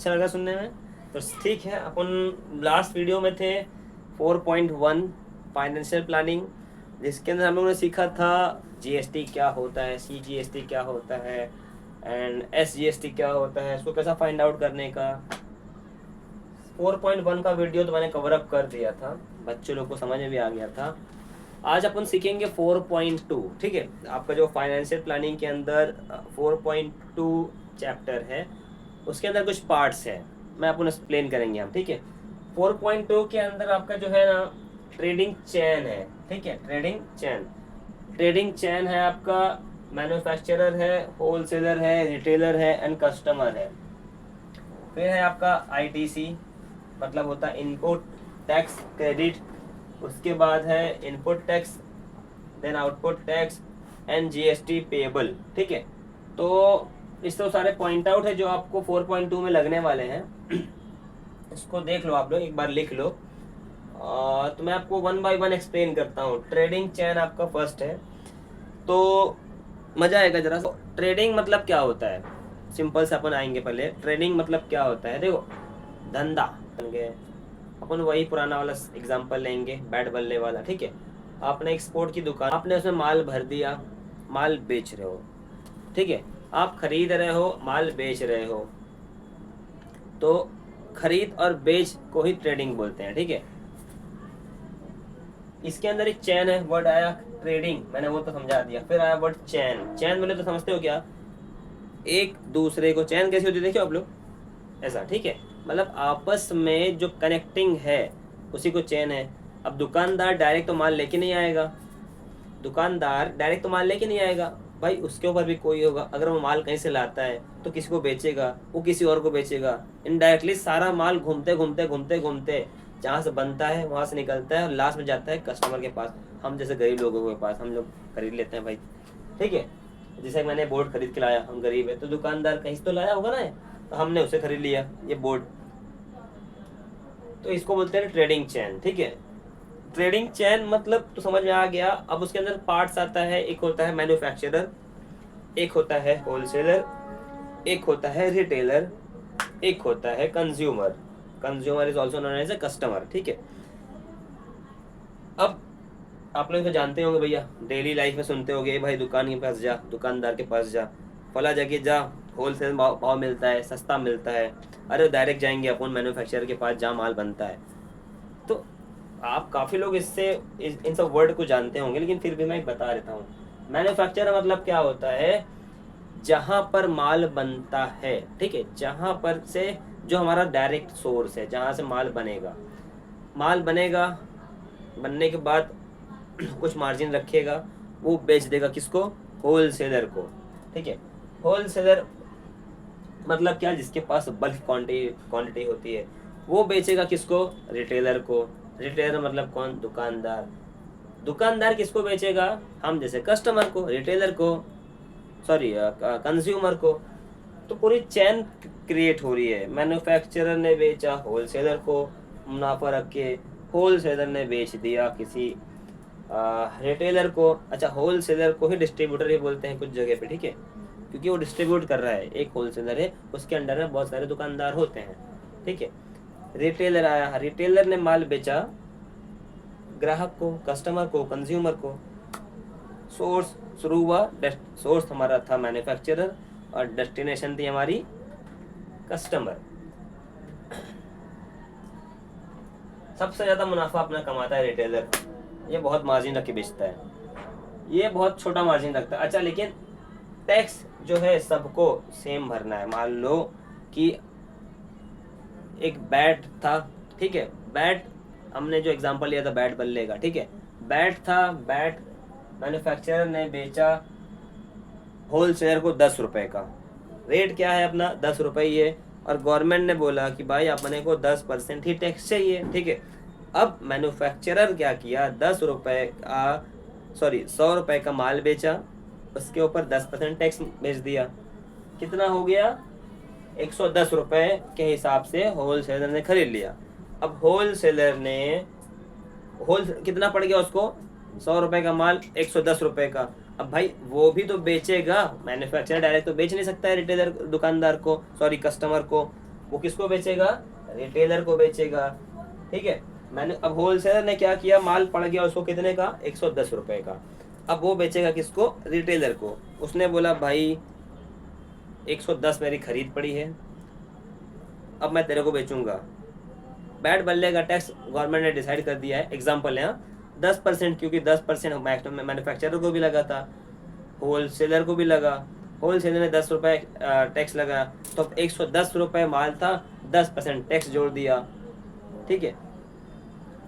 अच्छा लगा सुनने में। तो ठीक है, अपन लास्ट वीडियो में थे 4.1 फाइनेंशियल प्लानिंग, जिसके अंदर हम लोगों ने सीखा था जीएसटी क्या होता है, सीजीएसटी क्या होता है एंड एसजीएसटी क्या होता है, इसको कैसा फाइंड आउट करने का। 4.1 का वीडियो तो मैंने कवर अप कर दिया था, बच्चों लोग को समझ में भी आ गया था। आज अपन सीखेंगे 4.2। ठीक है, आपका जो फाइनेंशियल प्लानिंग के अंदर 4.2 चैप्टर है, उसके अंदर कुछ पार्ट्स हैं, मैं अपन एक्सप्लेन करेंगे हम। ठीक है, 4.2 के अंदर आपका जो है ना ट्रेडिंग चैन है। ठीक है, ट्रेडिंग चैन है आपका, मैन्युफैक्चरर है, होलसेलर है, रिटेलर है एंड कस्टमर है। फिर है आपका आईटीसी, मतलब होता है इनपुट टैक्स क्रेडिट। उसके बाद है input tax, then output tax and GST payable. ठीक है, तो इस तो सारे पॉइंट आउट है जो आपको 4.2 में लगने वाले हैं। इसको देख लो आप लोग, एक बार लिख लो। तो मैं आपको वन बाय वन एक्सप्लेन करता हूँ। ट्रेडिंग चैन आपका फर्स्ट है, तो मजा आएगा जरा। ट्रेडिंग मतलब क्या होता है, सिंपल से अपन आएंगे। पहले ट्रेडिंग मतलब क्या होता है, देखो धंधा बन गए। अपन वही पुराना वाला एग्जांपल लेंगे, बैट बल्ले वाला। ठीक है, आपने एक्सपोर्ट की दुकान, आपने उसमें माल भर दिया, माल बेच रहे हो। ठीक है, आप खरीद रहे हो, माल बेच रहे हो, तो खरीद और बेच को ही ट्रेडिंग बोलते हैं। ठीक है, इसके अंदर एक चैन है, वर्ड आया ट्रेडिंग, मैंने वो तो समझा दिया। फिर आया वर्ड चैन। चैन बोले तो समझते हो क्या, एक दूसरे को, चैन कैसी होती है देखियो आप लोग, ऐसा। ठीक है, मतलब आपस में जो कनेक्टिंग है उसी को चैन है। अब दुकानदार डायरेक्ट तो माल लेके नहीं आएगा, भाई उसके ऊपर भी कोई होगा। अगर वो माल कहीं से लाता है तो किसी को बेचेगा, वो किसी और को बेचेगा। इनडायरेक्टली सारा माल घूमते घूमते घूमते घूमते जहाँ से बनता है वहां से निकलता है और लास्ट में जाता है कस्टमर के पास, हम जैसे गरीब लोगों के पास। हम लोग खरीद लेते हैं भाई। ठीक है, जैसे मैंने बोर्ड खरीद के लाया, हम गरीब है तो दुकानदार कहीं से तो लाया होगा ना, तो हमने उसे खरीद लिया ये बोर्ड। तो इसको बोलते हैं ट्रेडिंग चैन। ठीक है, ट्रेडिंग चैन मतलब तो समझ में आ गया। अब उसके अंदर पार्ट्स आता है, एक होता है मैन्युफैक्चरर, एक होता है होलसेलर, एक होता है रिटेलर, एक होता है consumer. Consumer is also known as a customer. ठीक है, अब आप लोग तो जानते होंगे भैया, डेली लाइफ में सुनते होंगे भाई दुकान के पास जा, दुकानदार के पास जा, फला जगह जा, होलसेल भाव मिलता है, सस्ता मिलता है। अरे डायरेक्ट जाएंगे अपन मैन्युफैक्चरर के पास जहाँ माल बनता है। तो आप काफ़ी लोग इससे इन सब वर्ड को जानते होंगे, लेकिन फिर भी मैं बता देता हूँ। मैन्युफैक्चरर मतलब क्या होता है, जहाँ पर माल बनता है। ठीक है, जहाँ पर से जो हमारा डायरेक्ट सोर्स है, जहाँ से माल बनेगा, बनने के बाद कुछ मार्जिन रखेगा, वो बेच देगा किसको, होलसेलर को। ठीक है, होलसेलर मतलब क्या, जिसके पास बल्क क्वांटिटी होती है, वो बेचेगा किसको, रिटेलर को। रिटेलर मतलब कौन, दुकानदार किसको बेचेगा, हम जैसे कस्टमर को, रिटेलर को, सॉरी कंज्यूमर को। तो पूरी चैन क्रिएट हो रही है। मैन्युफैक्चरर ने बेचा होलसेलर को मुनाफा रख के, होलसेलर ने बेच दिया किसी रिटेलर को। अच्छा, होलसेलर को ही डिस्ट्रीब्यूटर ही बोलते हैं कुछ जगह पे। ठीक है, क्योंकि वो डिस्ट्रीब्यूट कर रहा है, एक होलसेलर है, उसके अंडर में बहुत सारे दुकानदार होते हैं। ठीक है, रिटेलर आया, रिटेलर ने माल बेचा ग्राहक को, कस्टमर को, कंज्यूमर को। सोर्स शुरू हुआ, सोर्स हमारा था मैन्युफैक्चरर और डेस्टिनेशन थी हमारी कस्टमर। सबसे ज्यादा मुनाफा अपना कमाता है रिटेलर, ये बहुत मार्जिन रख के बेचता है, ये बहुत छोटा मार्जिन रखता है। अच्छा, लेकिन टैक्स जो है सबको सेम भरना है। मान लो कि एक बैट था, ठीक है, बैट हमने जो एग्जांपल लिया था बैट बल्ले का। ठीक है, बैट था, बैट मैन्युफैक्चरर ने बेचा होलसेलर को 10 रुपए का। रेट क्या है अपना, 10 रुपए ही है, और गवर्नमेंट ने बोला कि भाई अपने को 10% ही टैक्स चाहिए। ठीक है, अब मैन्युफैक्चरर क्या किया, 10 रुपए का, सॉरी 100 रुपए का माल बेचा, उसके ऊपर 10% टैक्स भेज दिया। कितना हो गया, 110 रुपए के हिसाब से होलसेलर ने खरीद लिया। अब होलसेलर ने कितना पड़ गया उसको, 100 रुपए का माल 110 रुपए का। अब भाई वो भी तो बेचेगा, मैन्युफैक्चरर डायरेक्ट तो बेच नहीं सकता है रिटेलर दुकानदार को, सॉरी कस्टमर को। वो किसको बेचेगा? रिटेलर को बेचेगा। ठीक है, मैंने अब होलसेलर ने क्या किया, माल पड़ गया उसको कितने का? 110 रुपए का। अब वो बेचेगा किसको? रिटेलर को। उसने बोला भाई 110 मेरी खरीद पड़ी है, अब मैं तेरे को बेचूंगा। बैट बल्ले का टैक्स गवर्नमेंट ने डिसाइड कर दिया है, एग्जाम्पल है 10%, क्योंकि 10% मैन्युफैक्चरर को भी लगा था, होलसेलर को भी लगा। होलसेलर ने 10 रुपए टैक्स लगा, तो अब 110 रुपए माल था, 10% टैक्स जोड़ दिया। ठीक है,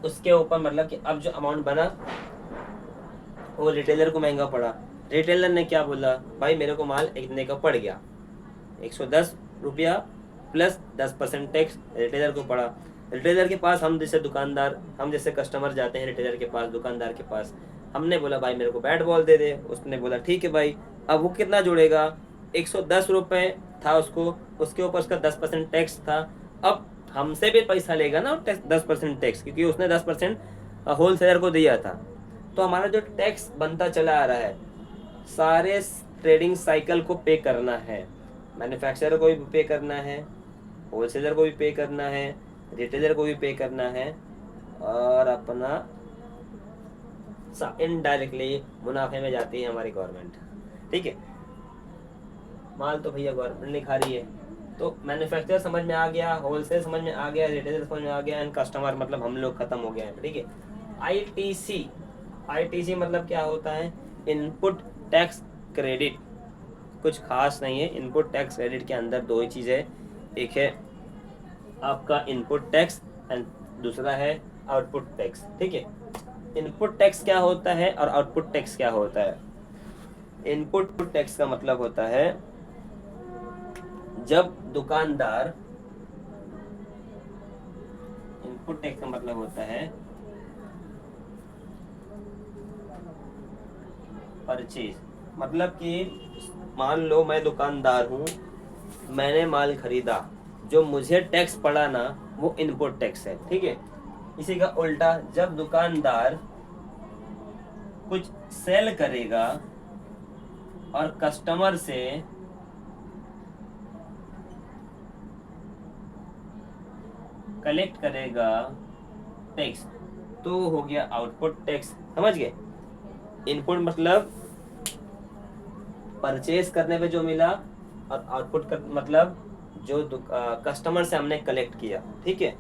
उसके ऊपर मतलब कि अब जो अमाउंट बना वो रिटेलर को महंगा पड़ा। रिटेलर ने क्या बोला, भाई मेरे को माल इतने का पड़ गया, 110 रुपया प्लस 10% टैक्स रिटेलर को पड़ा। रिटेलर के पास हम जैसे दुकानदार, हम जैसे कस्टमर जाते हैं रिटेलर के पास, दुकानदार के पास, हमने बोला भाई मेरे को बैट बॉल दे दे, उसने बोला ठीक है भाई। अब वो कितना जोड़ेगा? 110 रुपये था उसको, उसके ऊपर उसका 10% टैक्स था। अब हमसे भी पैसा लेगा ना 10% टैक्स, क्योंकि उसने 10% होलसेलर को दिया था। तो हमारा जो टैक्स बनता चला आ रहा है, सारे ट्रेडिंग साइकिल को पे करना है, मैन्युफैक्चरर को भी पे करना है, होलसेलर को भी पे करना है, रिटेलर को भी पे करना है, और अपना इनडायरेक्टली मुनाफे में जाती है हमारी गवर्नमेंट। ठीक है, माल तो भैया गवर्नमेंट ने खा रही है। तो मैन्युफैक्चरर समझ में आ गया, होलसेल समझ में आ गया, रिटेलर समझ में आ गया, एंड कस्टमर मतलब हम लोग खत्म हो गए हैं। ठीक है, आईटीसी, आईटीसी मतलब क्या होता है? Input tax credit. कुछ खास नहीं है, इनपुट टैक्स क्रेडिट के अंदर दो ही चीज़ें, एक है आपका इनपुट टैक्स एंड दूसरा है आउटपुट टैक्स। ठीक है, इनपुट टैक्स क्या होता है और आउटपुट टैक्स क्या होता है? इनपुट टैक्स का मतलब होता है जब दुकानदार, इनपुट टैक्स का मतलब होता है परचेज, मतलब कि मान लो मैं दुकानदार हूँ, मैंने माल खरीदा, जो मुझे टैक्स पड़ा ना वो इनपुट टैक्स है। ठीक है, इसी का उल्टा जब दुकानदार कुछ सेल करेगा और कस्टमर से कलेक्ट करेगा टैक्स, तो हो गया आउटपुट टैक्स। समझ गए? इनपुट मतलब परचेज करने पे जो मिला, और आउटपुट का मतलब जो कस्टमर से हमने कलेक्ट किया। ठीक है,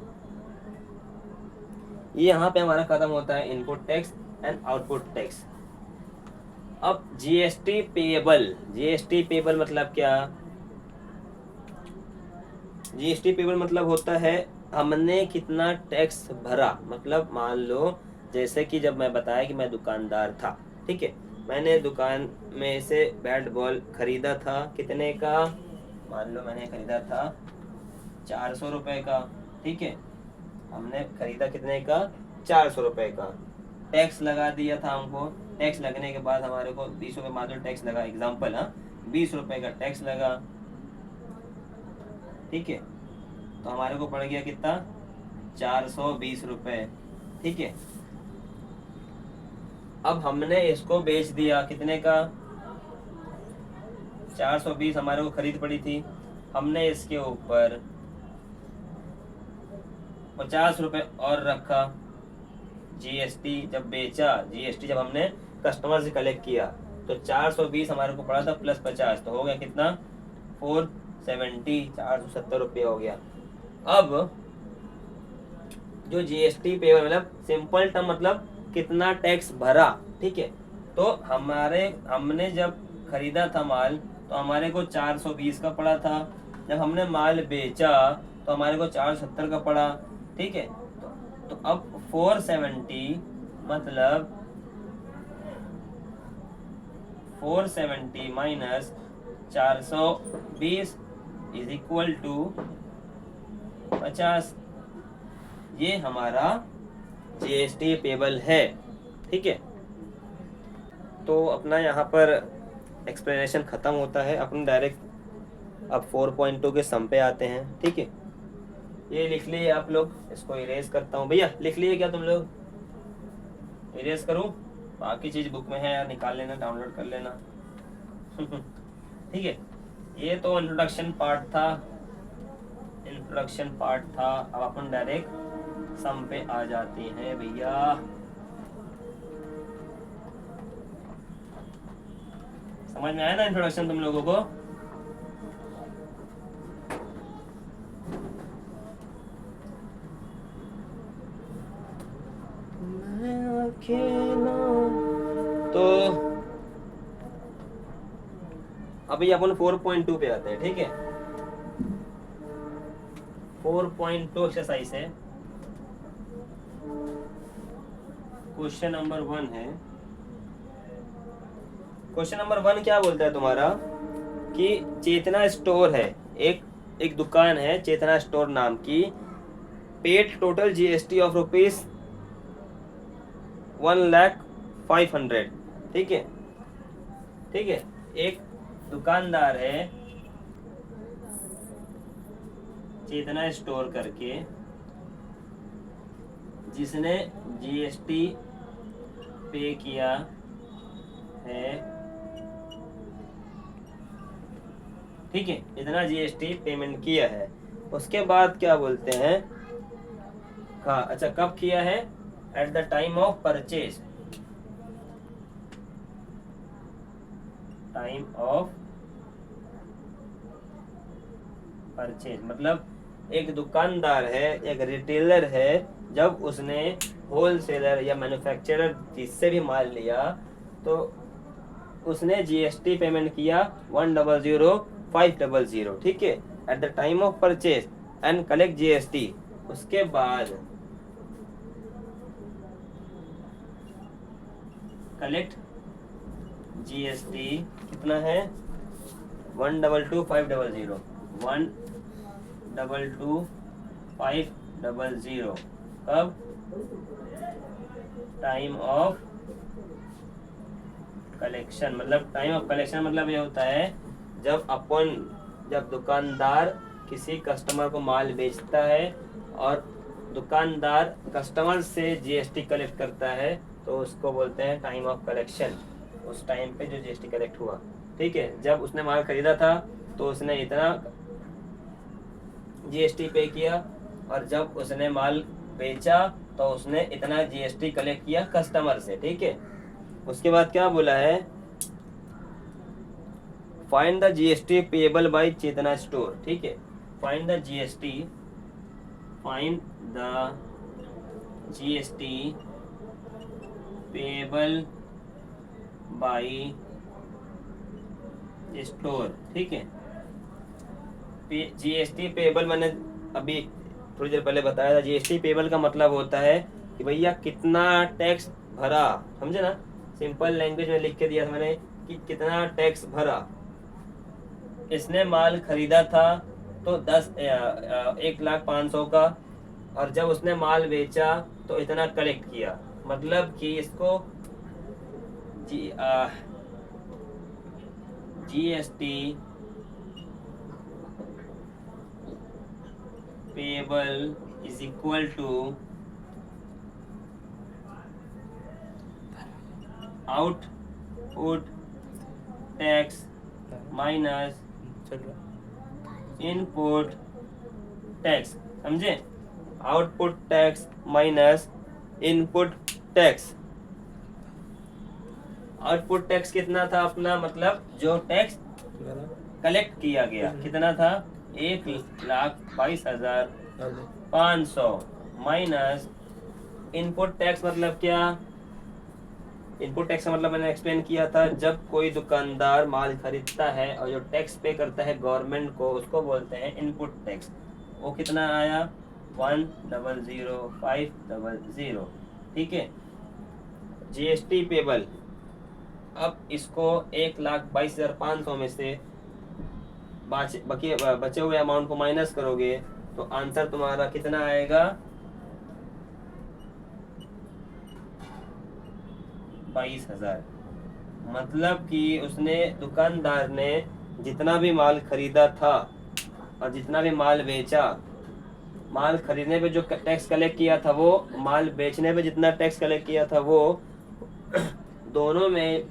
ये यहाँ पे हमारा खत्म होता है input tax and output tax. अब जीएसटी पेएबल, जीएसटी पेएबल मतलब क्या? जीएसटी पेएबल मतलब होता है हमने कितना टैक्स भरा। मतलब मान लो जैसे कि जब मैं बताया कि मैं दुकानदार था, ठीक है, मैंने दुकान में से बैट बॉल खरीदा था, कितने का? मान लो मैंने खरीदा था 400 रुपए का। ठीक है, हमने खरीदा कितने का? 400 रुपए का। टैक्स लगा दिया था हमको, टैक्स लगने के बाद हमारे को 20 रुपये मात्र टैक्स लगा, एग्जाम्पल, हाँ 20 रुपए का टैक्स लगा। ठीक है, तो हमारे को पड़ गया कितना? 420 रुपए। ठीक है, अब हमने इसको बेच दिया कितने का? 420 हमारे को खरीद पड़ी थी, हमने इसके ऊपर 50 रुपए और रखा। जीएसटी जब बेचा, जीएसटी जब हमने कस्टमर से कलेक्ट किया, तो 420 हमारे को पड़ा था प्लस 50, तो हो गया कितना? 470, 470 रुपये हो गया। अब जो जीएसटी पेवर मतलब सिंपल टर्म मतलब कितना टैक्स भरा। ठीक है, तो हमने जब खरीदा था माल तो हमारे को 420 का पड़ा था, जब हमने माल बेचा तो हमारे को 470 का पड़ा। ठीक है, तो अब 470 मतलब 470 माइनस 420 इज इक्वल टू 50। ये हमारा जीएसटी पेबल है। ठीक है, तो अपना यहाँ पर एक्सप्लेनेशन ख़त्म होता है, अपन डायरेक्ट अब 4.2 के सम पे आते हैं। ठीक है, ये लिख लिए आप लोग, इसको इरेज करता हूँ। भैया लिख लिए क्या तुम लोग? इरेज करूँ? बाकी चीज़ बुक में है यार, निकाल लेना, डाउनलोड कर लेना। ठीक है, ये तो इंट्रोडक्शन पार्ट था, इंट्रोडक्शन पार्ट था। अब अपन डायरेक्ट सम पे आ जाते हैं भैया। समझ में आया ना इंट्रोडक्शन तुम लोगों को? तो अभी अपन 4.2 पे आते हैं, ठीक है। 4.2 एक्सरसाइज है। क्वेश्चन नंबर 1 है। क्वेश्चन नंबर 1 क्या बोलता है तुम्हारा कि चेतना स्टोर है, एक दुकान है चेतना स्टोर नाम की, paid total GST of rupees 1,05,000, ठीक है। ठीक है, एक दुकानदार है चेतना स्टोर करके, जिसने जीएसटी पे किया है, ठीक है, इतना जीएसटी पेमेंट किया है। उसके बाद क्या बोलते हैं, हाँ अच्छा, कब किया है? Eight the time of purchase, time of purchase मतलब एक दुकानदार है, एक रिटेलर है, जब उसने होलसेलर या मैन्युफैक्चरर जिससे भी माल लिया तो उसने जीएसटी पेमेंट किया 1,00,500, ठीक है, eight the time of purchase and collect GST. उसके बाद कलेक्ट जीएसटी कितना है? 1,22,500, 1,22,500। कब? Time of collection. मतलब टाइम ऑफ कलेक्शन मतलब ये होता है जब दुकानदार किसी कस्टमर को माल बेचता है और दुकानदार कस्टमर से जीएसटी कलेक्ट करता है तो उसको बोलते हैं टाइम ऑफ कलेक्शन। उस टाइम पे जो जीएसटी कलेक्ट हुआ, ठीक है। जब उसने माल खरीदा था तो उसने इतना जीएसटी पे किया, और जब उसने माल बेचा तो उसने इतना जीएसटी कलेक्ट किया कस्टमर से, ठीक है। उसके बाद क्या बोला है? Find the GST payable by Chetna store, ठीक है। Find the GST payable by store, ठीक है। जीएसटी पेएबल मैंने अभी थोड़ी देर पहले बताया था। जीएसटी पेएबल का मतलब होता है कि भैया कितना टैक्स भरा, समझे ना। सिंपल लैंग्वेज में लिख के दिया था मैंने कि कितना टैक्स भरा। इसने माल खरीदा था तो 1,05,000 का, और जब उसने माल बेचा तो इतना कलेक्ट किया। मतलब कि इसको GST payable is equal to output tax minus input tax, समझे। Output tax minus input tax. Output tax कितना था अपना, मतलब जो टैक्स कलेक्ट किया गया कितना था? 1,22,500 माइनस इनपुट टैक्स। मतलब क्या? इनपुट टैक्स का मतलब मैंने एक्सप्लेन किया था, जब कोई दुकानदार माल खरीदता है और जो टैक्स पे करता है गवर्नमेंट को, उसको बोलते हैं इनपुट टैक्स। वो कितना आया? 1,00,500, ठीक है। जीएसटी पेबल, अब इसको 1,22,500 में से बचे हुए अमाउंट को माइनस करोगे तो आंसर तुम्हारा कितना आएगा? 22,000। मतलब कि उसने, दुकानदार ने जितना भी माल खरीदा था और जितना भी माल बेचा, माल खरीदने पे जो टैक्स कलेक्ट किया था वो, माल बेचने पे जितना टैक्स कलेक्ट किया था वो, दोनों में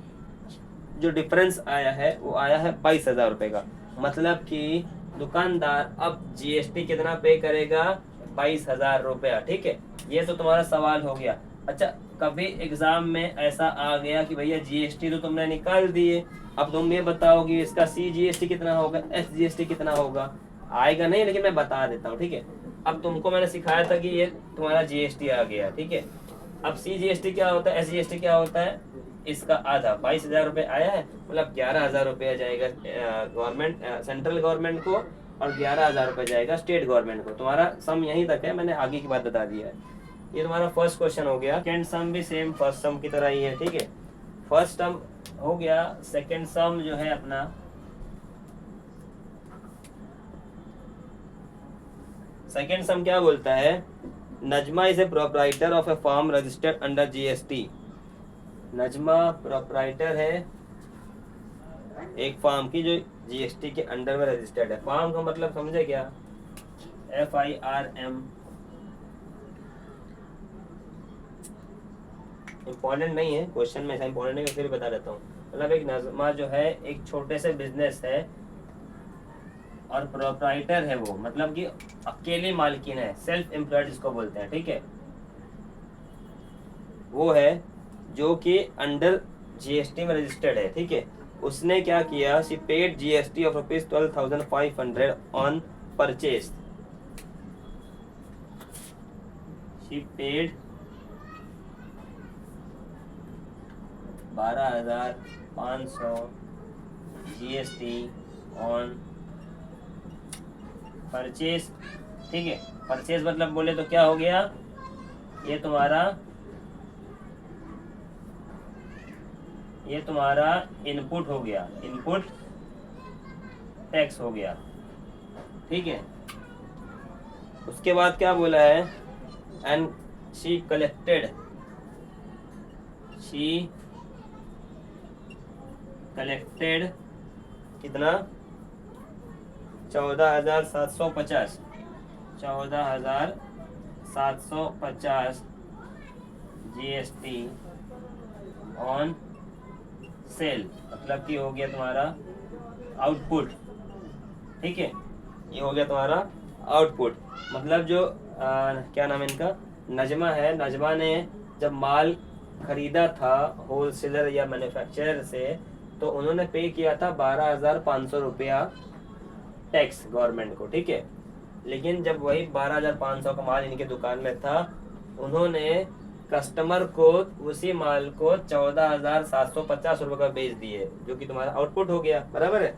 जो डिफरेंस आया है वो आया है 22,000 रुपये का। मतलब कि दुकानदार अब जीएसटी कितना पे करेगा, 22,000 रुपया। ठीक है, ये तो तुम्हारा सवाल हो गया। अच्छा, कभी एग्जाम में ऐसा आ गया कि भैया जीएसटी तो तुमने निकाल दिए, अब तुम ये बताओ कि इसका सीजीएसटी कितना होगा, एसजीएसटी कितना होगा। आएगा नहीं, लेकिन मैं बता देता हूँ। ठीक है, अब तुमको मैंने सिखाया था कि ये तुम्हारा जीएसटी आ गया। ठीक है, अब सीजीएसटी क्या होता है, एसजीएसटी क्या होता है, इसका आधा 22,000 रुपये आया है, मतलब 11,000 रुपया जाएगा गवर्नमेंट, सेंट्रल गवर्नमेंट को, और 11,000 रुपये जाएगा स्टेट गवर्नमेंट को। तुम्हारा सम यहीं तक है, मैंने आगे की बात बता दिया है। ये तुम्हारा फर्स्ट क्वेश्चन हो गया। सेकेंड सम भी सेम फर्स्ट सम की तरह ही है। ठीक है, फर्स्ट सम हो गया, सेकेंड सम जो है अपना, सेकेंड सम क्या बोलता है, Najma is a proprietor of A firm registered under GST. Najma proprietor है एक फर्म की जो जीएसटी के अंडर में रजिस्टर्ड है। फर्म का मतलब समझे क्या, FIRM। इम्पोर्टेंट नहीं है क्वेश्चन में, ऐसा इम्पोर्टेंट नहीं है, फिर बता देता हूँ। मतलब एक नजमा जो है एक छोटे से बिजनेस है और प्रोप्राइटर है वो, मतलब कि अकेली मालकिन है, सेल्फ एम्प्लॉयड जिसको बोलते हैं। ठीक है, वो है जो कि अंडर जीएसटी में रजिस्टर्ड है। ठीक है, उसने क्या किया, she paid GST of ₹12,500 on purchase. She paid 12,500 GST on purchase. ठीक है, परचेज मतलब बोले तो क्या हो गया, ये तुम्हारा इनपुट हो गया, इनपुट टैक्स हो गया। ठीक है, उसके बाद क्या बोला है, एंड शी कलेक्टेड कितना, 14,750 जीएसटी ऑन सेल, मतलब कि हो गया तुम्हारा आउटपुट। ठीक है, ये हो गया तुम्हारा आउटपुट। मतलब जो क्या नाम है इनका, नजमा है, नजमा ने जब माल खरीदा था होलसेलर या मैन्युफैक्चरर से, तो उन्होंने पे किया था 12,500 रुपया टैक्स गवर्नमेंट को। ठीक है, लेकिन जब वही 12,500 का माल इनके दुकान में था, उन्होंने कस्टमर को उसी माल को 14,750 रुपये का बेच दिए, जो कि तुम्हारा आउटपुट हो गया। बराबर है।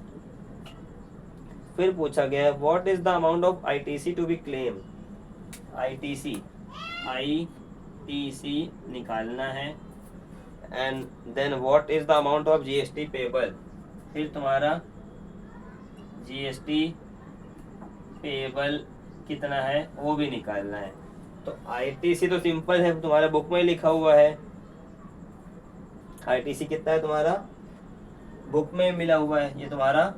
फिर पूछा गया है, what is the amount of ITC to be claim. ITC निकालना है, and then what is the amount of GST payable. फिर तुम्हारा जीएसटी पेबल कितना है वो भी निकालना है। तो आईटीसी तो सिंपल है, तुम्हारे बुक में लिखा हुआ है। आईटीसी कितना है तुम्हारा, बुक में मिला हुआ है, ये तुम्हारा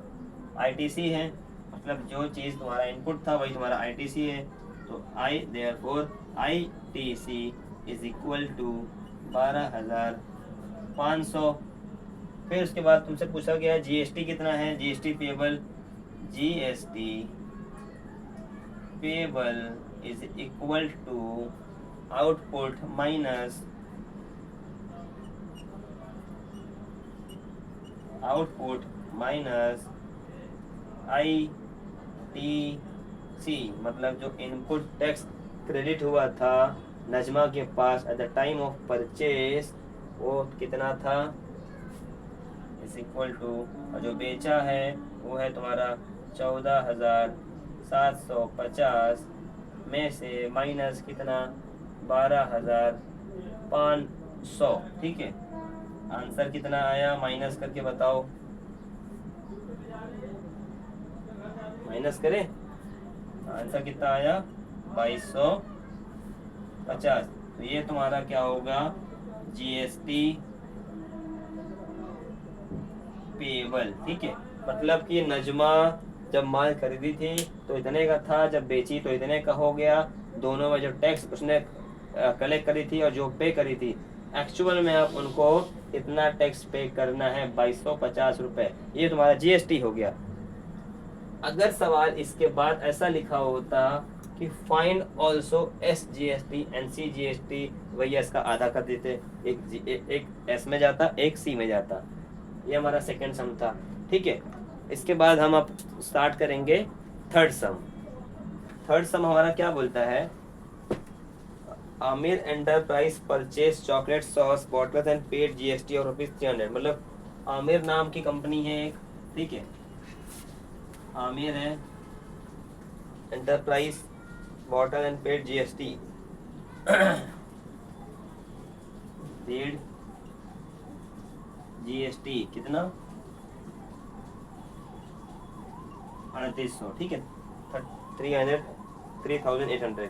आईटीसी है। मतलब जो चीज़ तुम्हारा इनपुट था वही तुम्हारा आईटीसी है। तो therefore ITC is equal to 12,500। फिर उसके बाद तुमसे पूछा गया जीएसटी कितना है, GST payable is equal to output minus ITC. मतलब जो इनपुट टैक्स क्रेडिट हुआ था नजमा के पास at the time of purchase, वो कितना था, इज इक्वल टू, और जो बेचा है वो है तुम्हारा 14,750 में से माइनस कितना, 12,500। ठीक है, आंसर कितना आया, माइनस करके बताओ, माइनस करें, आंसर कितना आया, 2250। तो ये तुम्हारा क्या होगा, जीएसटी पेबल। ठीक है, मतलब कि नजमा जब माल खरीदी थी तो इतने का था, जब बेची तो इतने का हो गया। दोनों में जो टैक्स उसने कलेक्ट करी थी और जो पे करी थी, एक्चुअल में आप उनको इतना टैक्स पे करना है, 2250 रुपये। ये तुम्हारा जीएसटी हो गया। अगर सवाल इसके बाद ऐसा लिखा होता कि find also SGST and CGST, वही इसका आधा कर देते, एक S में जाता, एक C में जाता। ये हमारा सेकंड सम था, ठीक है। इसके बाद हम अब स्टार्ट करेंगे थर्ड सम। थर्ड सम हमारा क्या बोलता है, Aamir enterprise purchase chocolate sauce bottles and paid GST और ₹300। मतलब आमिर नाम की कंपनी है एक, ठीक है, आमिर है enterprise bottle and paid GST, paid GST कितना 3800, ठीक है, 3800।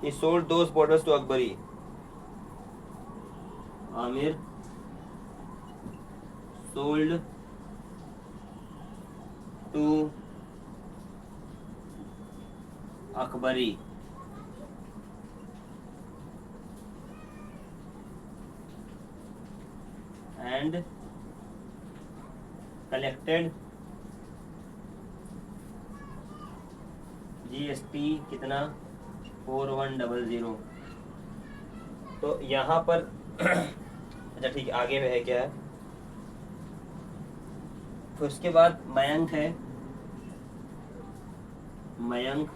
He sold those bottles to Akbari. Aamir sold to Akbari and collected GST कितना 4100। तो यहाँ पर अच्छा ठीक है, आगे में है क्या है, तो उसके बाद मयंक है, मयंक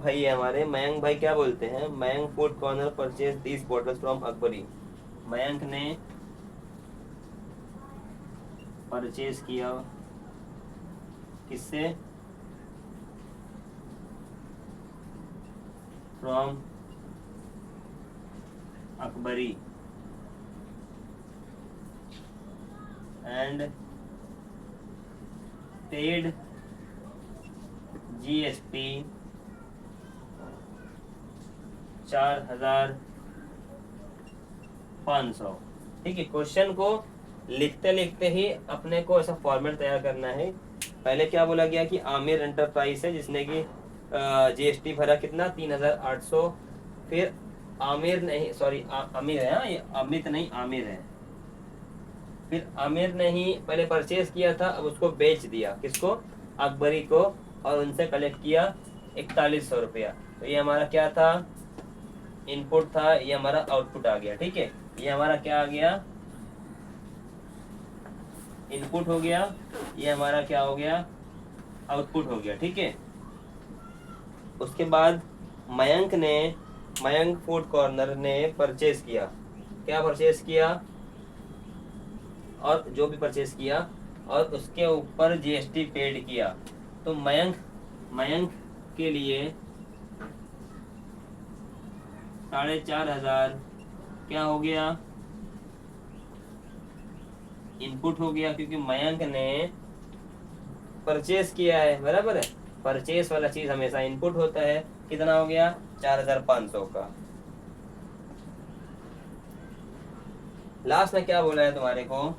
भाई है हमारे। मयंक भाई क्या बोलते हैं, Mayank food corner purchase this bottles from Akbari. Mayank ने परचेज किया किससे, from Akbari and paid GST 4500, ठीक है। क्वेश्चन को लिखते लिखते ही अपने को ऐसा फॉर्मेट तैयार करना है। पहले क्या बोला गया कि आमिर एंटरप्राइज है जिसने कि GST भरा कितना 3800, फिर आमिर नहीं सॉरी अमीर है, हाँ ये अमित नहीं आमिर है, फिर आमिर ने ही पहले परचेज किया था, अब उसको बेच दिया किसको, अकबरी को, और उनसे कलेक्ट किया 4100 रुपया। तो ये हमारा क्या था, इनपुट था, ये हमारा आउटपुट आ गया, ठीक है। ये हमारा क्या आ गया, इनपुट हो गया, ये हमारा क्या हो गया, आउटपुट हो गया, ठीक है। उसके बाद मयंक फूड कॉर्नर ने परचेज किया, क्या परचेज किया, और जो भी परचेज किया और उसके ऊपर GST पेड किया। तो मयंक के लिए 4500 क्या हो गया, इनपुट हो गया, क्योंकि मयंक ने परचेज किया है, बराबर है। परचेज वाला चीज हमेशा इनपुट होता है। कितना हो गया 4500 का। लास्ट में क्या बोला है तुम्हारे को,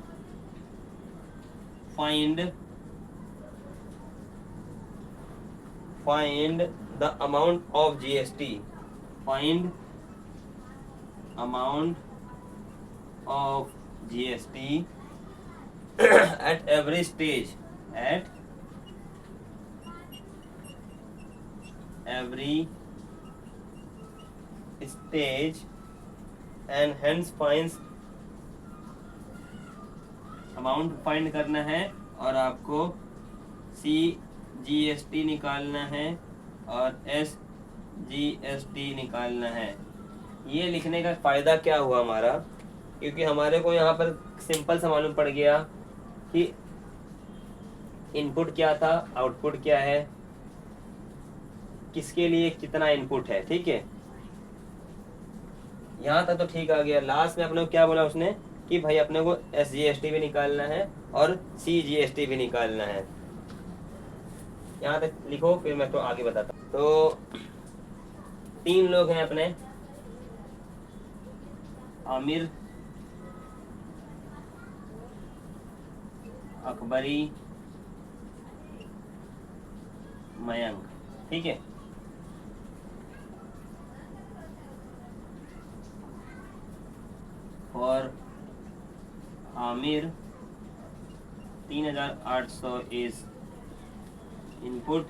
find the amount of GST, find amount of GST at every stage, at every stage and hence finds amount find करना है, और आपको CGST निकालना है और SGST निकालना है। ये लिखने का फायदा क्या हुआ हमारा, क्योंकि हमारे को यहाँ पर सिंपल सा मालूम पड़ गया कि इनपुट क्या था, आउटपुट क्या है, किसके लिए कितना इनपुट है, ठीक है। यहाँ तक तो ठीक आ गया। लास्ट में अपने को क्या बोला उसने कि भाई अपने को SGST भी निकालना है और CGST भी निकालना है। यहाँ तक लिखो, फिर मैं तो आगे बताता हूँ। तो 3 लोग हैं अपने, आमिर, अकबरी, मयंक, ठीक है। और Aamir 3,800 is input,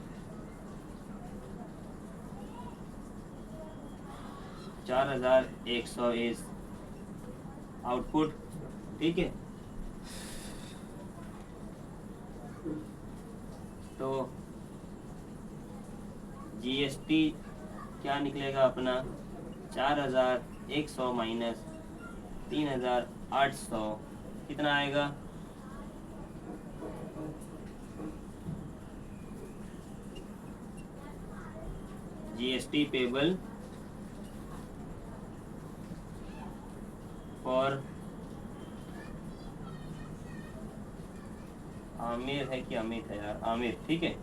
4,100 is output. ठीक है, तो जीएसटी क्या निकलेगा अपना, 4,100 माइनस 3,800 कितना आएगा, जीएसटी पेबल फॉर आमिर है कि अमित है यार, आमिर। ठीक है,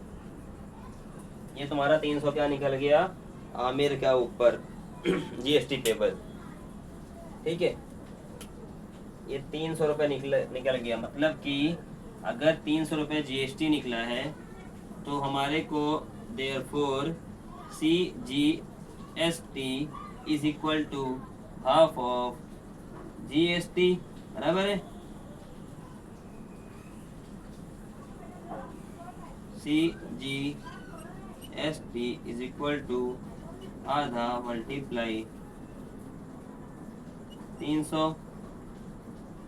ये तुम्हारा 300 क्या निकल गया, आमिर क्या ऊपर जीएसटी पेबल। ठीक है, ये 300 रुपये निकल गया। मतलब कि अगर 300 रुपये जीएसटी निकला है तो हमारे को therefore CGST is equal to half of GST, बराबर है। CGST इज इक्वल टू आधा multiply 300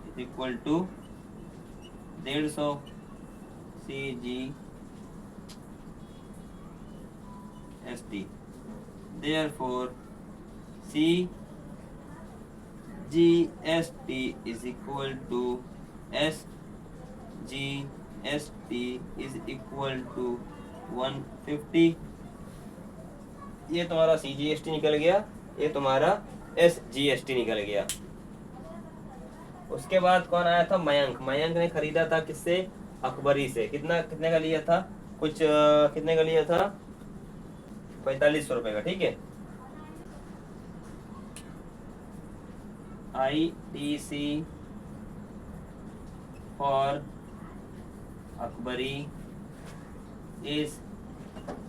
is equal to 150 CGST। Therefore CGST is equal to SGST is equal to 150। ये तुम्हारा CGST निकल गया, ये तुम्हारा SGST निकल गया। उसके बाद कौन आया था, मयंक। मयंक ने खरीदा था किससे, अकबरी से। कितने का लिया था, कुछ कितने का लिया था, 4500 रुपए का। ठीक है, ITC फॉर अकबरी इज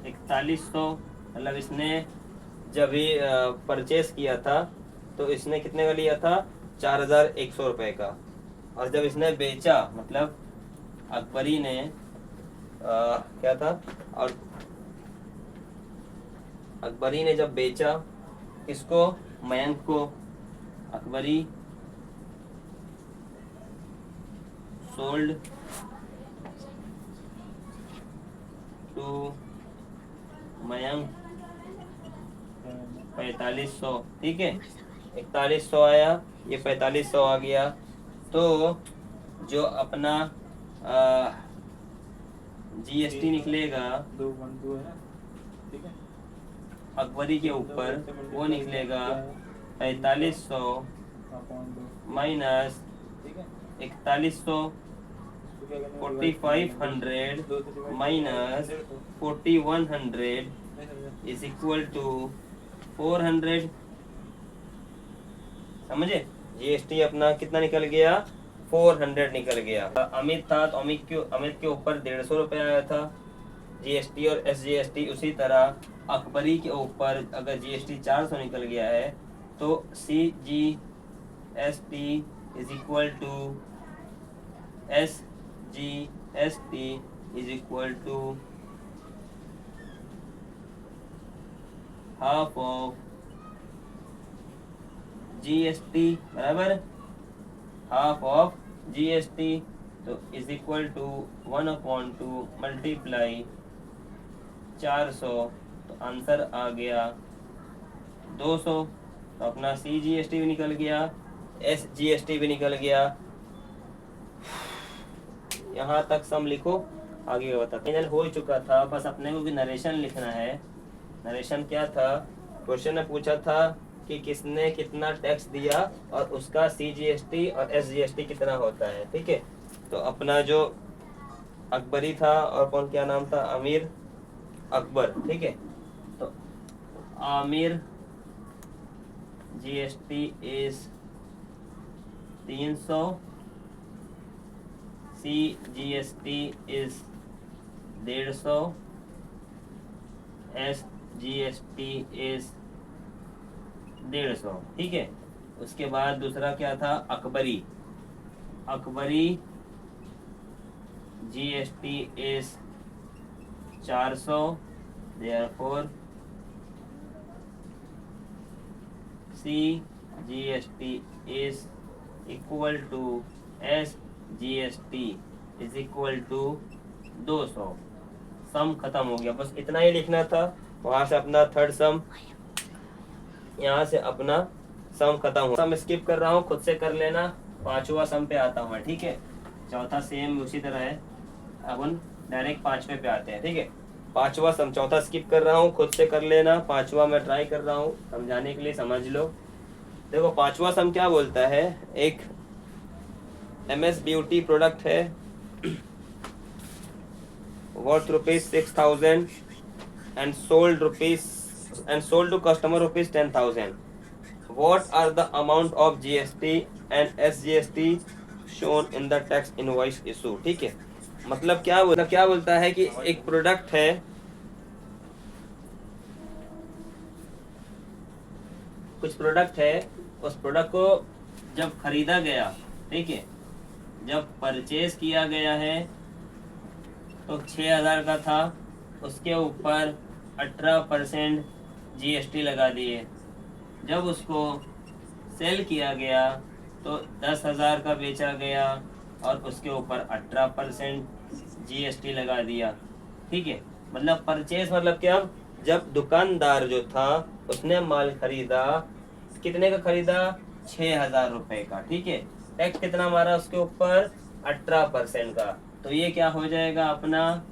4100। मतलब इसने जब ये परचेस किया था तो इसने कितने का लिया था, 4,100 रुपए का। और जब इसने बेचा, मतलब अकबरी ने क्या था, और अकबरी ने जब बेचा किसको, मयंक को, अकबरी सोल्ड टू मयंक 4500। ठीक है, 4100 आया, ये 4500 आ गया। तो जो अपना जीएसटी निकलेगा अकबरी के ऊपर, वो निकलेगा 4500 minus 4100, 4500 minus 4100 is equal to 400। समझे, जीएसटी अपना कितना निकल गया, 400 निकल गया। अमित था तो अमित के ऊपर 150 रुपये आया था जीएसटी और एसजीएसटी। उसी तरह अकबरी के ऊपर अगर जीएसटी 400 निकल गया है तो CGST is equal to SGST is equal to half of GST, बराबर, हाफ ऑफ जीएसटी। तो इज इक्वल टू 1/2 मल्टीप्लाई 400, तो आंसर आ गया 200। तो अपना CGST भी निकल गया, SGST भी निकल गया। यहाँ तक सम लिखो, आगे का बताते हैं। हो चुका था, बस अपने को भी नरेशन लिखना है। नरेशन क्या था, क्वेश्चन ने पूछा था कि किसने कितना टैक्स दिया और उसका CGST और SGST कितना होता है। ठीक है, तो अपना जो अकबरी था और कौन, क्या नाम था, आमिर अकबर। ठीक है, तो Aamir GST is 300, CGST is 150, SGST is 150। ठीक है, उसके बाद दूसरा क्या था, Akbari. Akbari GST is 400, therefore CGST is equal to SGST is equal to 200। सम खत्म हो गया, बस इतना ही लिखना था। वहां से अपना थर्ड सम, यहाँ से अपना सम खत्म हो। सम स्किप कर रहा हूँ, खुद से कर लेना। पांचवा सम पे आता हूँ मैं, ठीक है। चौथा सेम उसी तरह है, अपन डायरेक्ट पांचवे पे आते हैं, ठीक है। पांचवा सम, चौथा स्किप कर रहा हूँ, खुद से कर लेना। पांचवा मैं ट्राई कर रहा हूँ समझाने के लिए, समझ लो। देखो पांचवा सम क्या बोलता है, एक MS ब्यूटी प्रोडक्ट है, worth ₹6,000 and sold to customer ₹10,000. What are the amount of GST and SGST shown in the tax invoice issue? ठीक है, मतलब क्या बोलता है कि एक प्रोडक्ट है, कुछ प्रोडक्ट है, उस प्रोडक्ट को जब खरीदा गया, ठीक है, जब परचेज किया गया है तो 6,000 का था, उसके ऊपर 18% GST लगा दिए। जब उसको सेल किया गया तो 10,000 का बेचा गया और उसके ऊपर 18% GST लगा दिया, ठीक है। मतलब परचेज मतलब क्या, जब दुकानदार जो था उसने माल खरीदा, कितने का खरीदा, 6,000 रुपए का, ठीक है। टैक्स कितना मारा उसके ऊपर, 18% का। तो ये क्या हो जाएगा अपना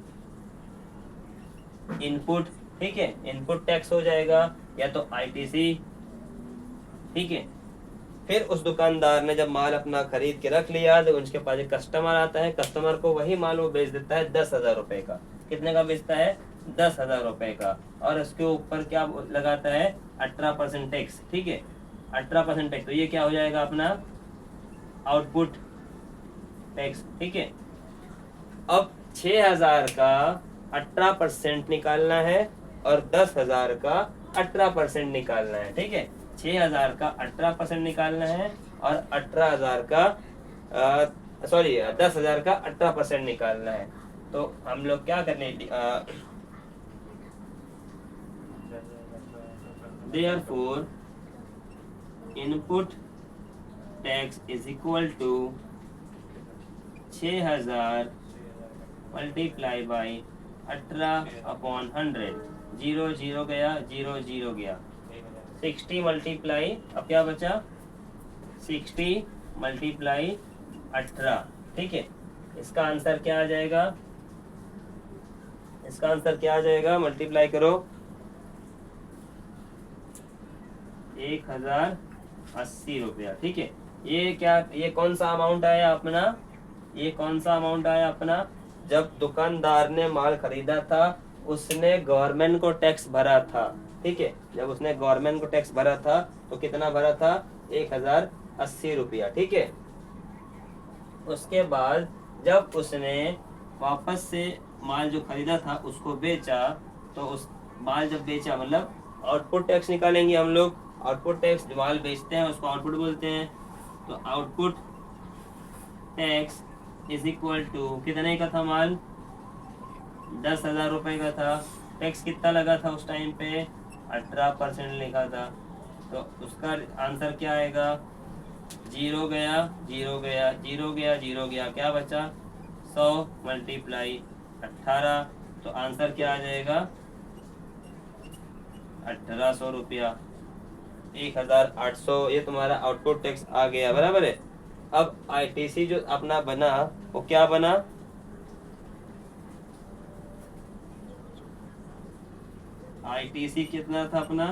इनपुट, ठीक है, इनपुट टैक्स हो जाएगा, या तो ITC, ठीक है। फिर उस दुकानदार ने जब माल अपना खरीद के रख लिया तो उसके पास एक कस्टमर आता है, कस्टमर को वही माल वो बेच देता है 10,000 रुपए का। कितने का बेचता है, 10,000 रुपए का, और उसके ऊपर क्या लगाता है, 18% टैक्स, ठीक है, 18% टैक्स। तो ये क्या हो जाएगा अपना आउटपुट टैक्स, ठीक है। अब 6,000 का 18% निकालना है और 10,000 का 18% निकालना है, ठीक है। 6,000 का 18% निकालना है और 18,000 का 10,000 का 18% निकालना है। तो हम लोग क्या करने, therefore input tax is equal to 6,000 multiply by 18/100। 0 0 गया, 0 0 गया, 60 मल्टीप्लाई, अब क्या बचा, 60 मल्टीप्लाई 18, ठीक है। इसका आंसर क्या आ जाएगा, इसका आंसर क्या आ जाएगा, मल्टीप्लाई करो, 1,080 रुपया, ठीक है। ये क्या, ये कौन सा अमाउंट आया अपना, ये कौन सा अमाउंट आया अपना, जब दुकानदार ने माल खरीदा था उसने गवर्नमेंट को टैक्स भरा था, ठीक है। जब उसने गवर्नमेंट को टैक्स भरा था तो कितना भरा था, 1,080 रुपया, ठीक है। उसके बाद जब उसने वापस से माल जो खरीदा था उसको बेचा, तो उस माल जब बेचा मतलब आउटपुट टैक्स निकालेंगे हम लोग। आउटपुट टैक्स, जो माल बेचते हैं उसको आउटपुट बोलते हैं। तो output tax is equal to, कितने का था माल, 10,000 रुपए का था, टैक्स कितना लगा था उस टाइम पे, 18% लिखा था। तो उसका आंसर क्या आएगा, 0 गया, 0 गया, 0 गया, 0 गया, क्या बचा, 100 मल्टीप्लाई 18। तो आंसर क्या आ जाएगा, 1,800 रुपया, 1,800। ये तुम्हारा आउटपुट टैक्स आ गया, बराबर है। अब ITC जो अपना बना वो क्या बना, ITC कितना था अपना,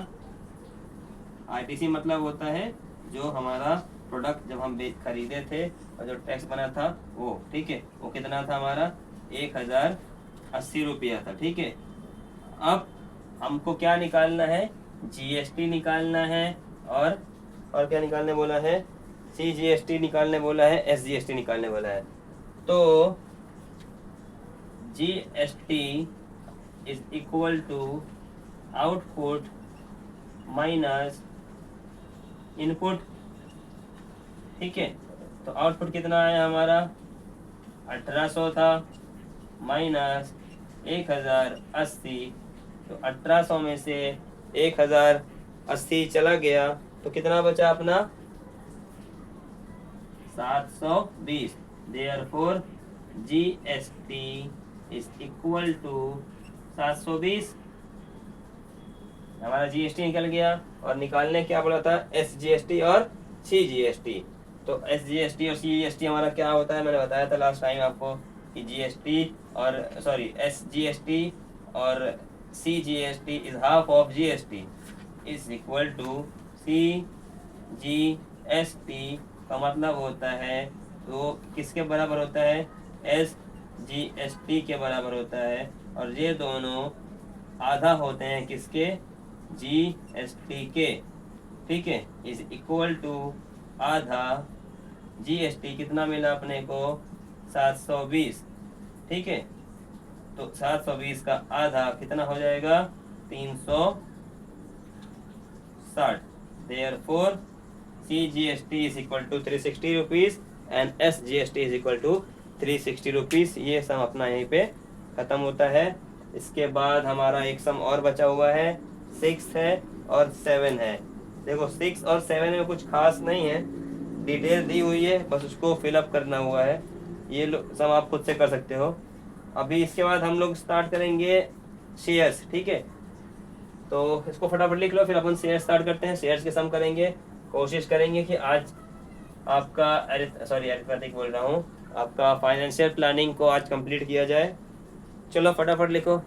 ITC मतलब होता है जो हमारा प्रोडक्ट जब हम खरीदे थे और जो टैक्स बना था वो, ठीक है, वो कितना था हमारा, 1,080 रुपया था, ठीक है। अब हमको क्या निकालना है, GST निकालना है, और क्या निकालने बोला है, CGST निकालने बोला है, SGST निकालने बोला है। तो GST is equal to output minus input, ठीक है। तो आउटपुट कितना आया हमारा, 1,800 था, माइनस 1080, तो 1800 में से 1080 चला गया तो कितना बचा अपना 720। Therefore GST is equal to 720। हमारा GST निकल गया और निकालने क्या बोला था SGST और CGST। तो SGST और CGST हमारा क्या होता है, मैंने बताया था लास्ट टाइम आपको कि GST और सॉरी SGST और CGST is half of GST is equal to CGST का मतलब होता है तो किसके बराबर होता है SGST के बराबर होता है, और ये दोनों आधा होते हैं किसके GST के, ठीक है, इज इक्वल टू आधा GST कितना मिला अपने को 720, ठीक है, तो 720 का आधा कितना हो जाएगा 360। Therefore CGST is equal to 360 rupees and SGST is equal to 360 rupees. ये सम अपना यहीं पे खत्म होता है। इसके बाद हमारा एक सम और बचा हुआ है, 6 है और 7 है। देखो 6 और 7 में कुछ खास नहीं है, डिटेल दी हुई है, बस उसको फिलअप करना हुआ है। ये सम आप खुद से कर सकते हो। अभी इसके बाद हम लोग स्टार्ट करेंगे शेयर्स, ठीक है, तो इसको फटाफट लिख लो, फिर अपन शेयर स्टार्ट करते हैं। शेयर्स के सम करेंगे, कोशिश करेंगे कि आज आपका अरिथमेटिक बोल रहा हूँ, आपका फाइनेंशियल प्लानिंग को आज कंप्लीट किया जाए। चलो फटाफट लिखो।